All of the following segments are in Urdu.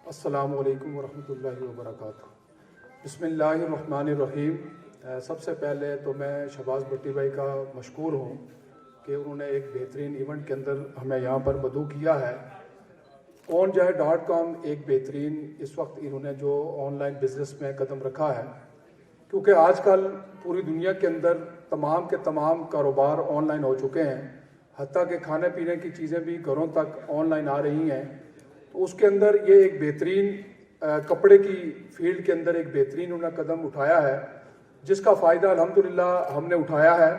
السلام علیکم ورحمۃ اللہ وبرکاتہ۔ بسم اللہ الرحمن الرحیم۔ سب سے پہلے تو میں شہباز بھٹی بھائی کا مشکور ہوں کہ انہوں نے ایک بہترین ایونٹ کے اندر ہمیں یہاں پر مدعو کیا ہے۔ onjai.com ایک بہترین اس وقت انہوں نے جو آن لائن بزنس میں قدم رکھا ہے، کیونکہ آج کل پوری دنیا کے اندر تمام کے تمام کاروبار آن لائن ہو چکے ہیں، حتیٰ کہ کھانے پینے کی چیزیں بھی گھروں تک آن لائن آ رہی ہیں۔ تو اس کے اندر یہ ایک بہترین کپڑے کی فیلڈ کے اندر ایک بہترین انہوں نے قدم اٹھایا ہے، جس کا فائدہ الحمدللہ ہم نے اٹھایا ہے۔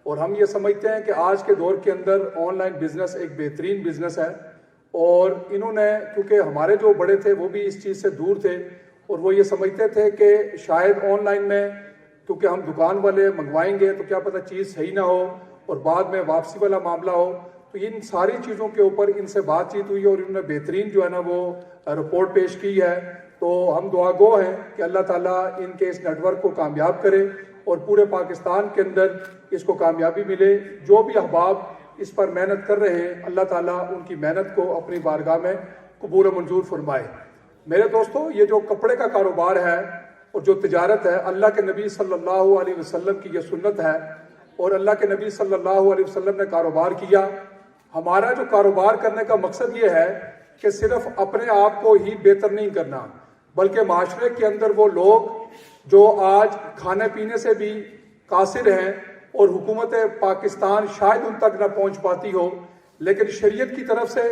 اور ہم یہ سمجھتے ہیں کہ آج کے دور کے اندر آن لائن بزنس ایک بہترین بزنس ہے، اور انہوں نے کیونکہ ہمارے جو بڑے تھے وہ بھی اس چیز سے دور تھے، اور وہ یہ سمجھتے تھے کہ شاید آن لائن میں کیونکہ ہم دکان والے منگوائیں گے تو کیا پتہ چیز صحیح نہ ہو اور بعد میں واپسی والا معاملہ ہو۔ تو ان ساری چیزوں کے اوپر ان سے بات چیت ہوئی اور انہوں نے بہترین جو ہے نا وہ رپورٹ پیش کی ہے۔ تو ہم دعا گو ہیں کہ اللہ تعالیٰ ان کے اس نیٹ ورک کو کامیاب کرے اور پورے پاکستان کے اندر اس کو کامیابی ملے۔ جو بھی احباب اس پر محنت کر رہے ہیں، اللہ تعالیٰ ان کی محنت کو اپنی بارگاہ میں قبول و منظور فرمائے۔ میرے دوستو، یہ جو کپڑے کا کاروبار ہے اور جو تجارت ہے، اللہ کے نبی صلی اللہ علیہ وسلم کی یہ سنت ہے، اور اللہ کے نبی صلی اللہ علیہ وسلم نے کاروبار کیا۔ ہمارا جو کاروبار کرنے کا مقصد یہ ہے کہ صرف اپنے آپ کو ہی بہتر نہیں کرنا، بلکہ معاشرے کے اندر وہ لوگ جو آج کھانے پینے سے بھی قاصر ہیں اور حکومت پاکستان شاید ان تک نہ پہنچ پاتی ہو، لیکن شریعت کی طرف سے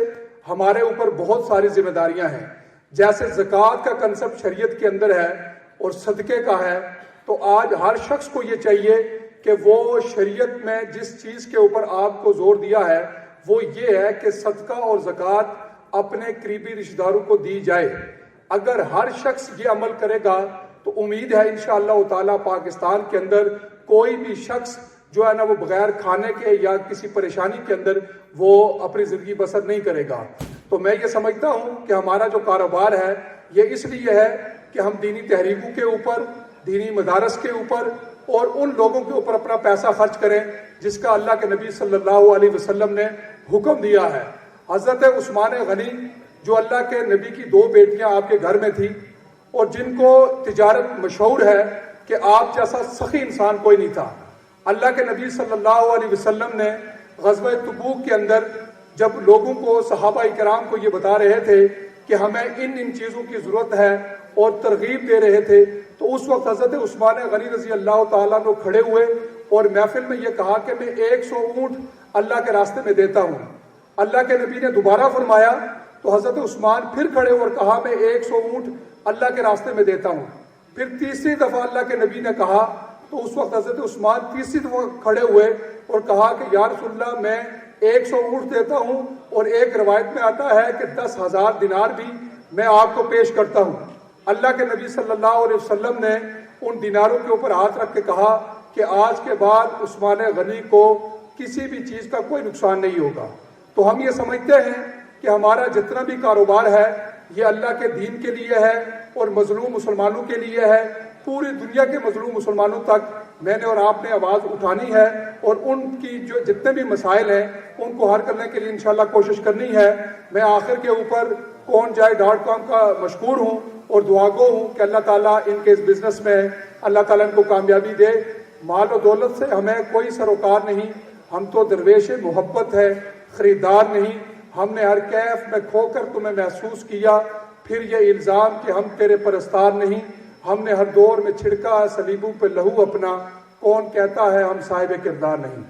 ہمارے اوپر بہت ساری ذمہ داریاں ہیں۔ جیسے زکوٰۃ کا کنسپٹ شریعت کے اندر ہے اور صدقے کا ہے، تو آج ہر شخص کو یہ چاہیے کہ وہ شریعت میں جس چیز کے اوپر آپ کو زور دیا ہے وہ یہ ہے کہ صدقہ اور زکوٰۃ اپنے قریبی رشتہ داروں کو دی جائے۔ اگر ہر شخص یہ عمل کرے گا تو امید ہے انشاءاللہ تعالیٰ پاکستان کے اندر کوئی بھی شخص جو ہے نا وہ بغیر کھانے کے یا کسی پریشانی کے اندر وہ اپنی زندگی بسر نہیں کرے گا۔ تو میں یہ سمجھتا ہوں کہ ہمارا جو کاروبار ہے یہ اس لیے ہے کہ ہم دینی تحریکوں کے اوپر، دینی مدارس کے اوپر اور ان لوگوں کے اوپر اپنا پیسہ خرچ کریں جس کا اللہ کے نبی صلی اللہ علیہ وسلم نے حکم دیا ہے۔ حضرت عثمان غنی جو اللہ کے نبی کی 2 بیٹیاں آپ کے گھر میں تھی اور جن کو تجارت مشہور ہے کہ آپ جیسا سخی انسان کوئی نہیں تھا، اللہ کے نبی صلی اللہ علیہ وسلم نے غزوہ تبوک کے اندر جب لوگوں کو، صحابہ کرام کو یہ بتا رہے تھے کہ ہمیں ان چیزوں کی ضرورت ہے اور ترغیب دے رہے تھے، تو اس وقت حضرت عثمان غنی رضی اللہ تعالیٰ عنہ کھڑے ہوئے اور محفل میں یہ کہا کہ میں 100 اونٹ اللہ کے راستے میں دیتا ہوں۔ اللہ کے نبی نے دوبارہ فرمایا تو حضرت عثمان پھر کھڑے اور کہا میں 100 اونٹ اللہ کے راستے میں دیتا ہوں۔ پھر تیسری دفعہ اللہ کے نبی نے کہا تو اس وقت حضرت عثمان تیسری دفعہ کھڑے ہوئے اور کہا کہ یا رسول اللہ میں 100 اونٹ دیتا ہوں، اور ایک روایت میں آتا ہے کہ 10,000 دینار بھی میں آپ کو پیش کرتا ہوں۔ اللہ کے نبی صلی اللہ علیہ وسلم نے ان دیناروں کے اوپر ہاتھ رکھ کے کہا کہ آج کے بعد عثمان غنی کو کسی بھی چیز کا کوئی نقصان نہیں ہوگا۔ تو ہم یہ سمجھتے ہیں کہ ہمارا جتنا بھی کاروبار ہے یہ اللہ کے دین کے لیے ہے اور مظلوم مسلمانوں کے لیے ہے۔ پوری دنیا کے مظلوم مسلمانوں تک میں نے اور آپ نے آواز اٹھانی ہے، اور ان کی جو جتنے بھی مسائل ہیں ان کو حل کرنے کے لیے انشاءاللہ کوشش کرنی ہے۔ میں آخر کے اوپر onjai.com کا مشکور ہوں اور دعا گو ہوں کہ اللہ تعالیٰ ان کے اس بزنس میں اللہ تعالیٰ ان کو کامیابی دے۔ مال و دولت سے ہمیں کوئی سروکار نہیں، ہم تو درویش محبت ہے، خریدار نہیں۔ ہم نے ہر کیف میں کھو کر تمہیں محسوس کیا، پھر یہ الزام کہ ہم تیرے پرستار نہیں۔ ہم نے ہر دور میں چھڑکا صلیبوں پہ لہو اپنا، کون کہتا ہے ہم صاحب کردار نہیں۔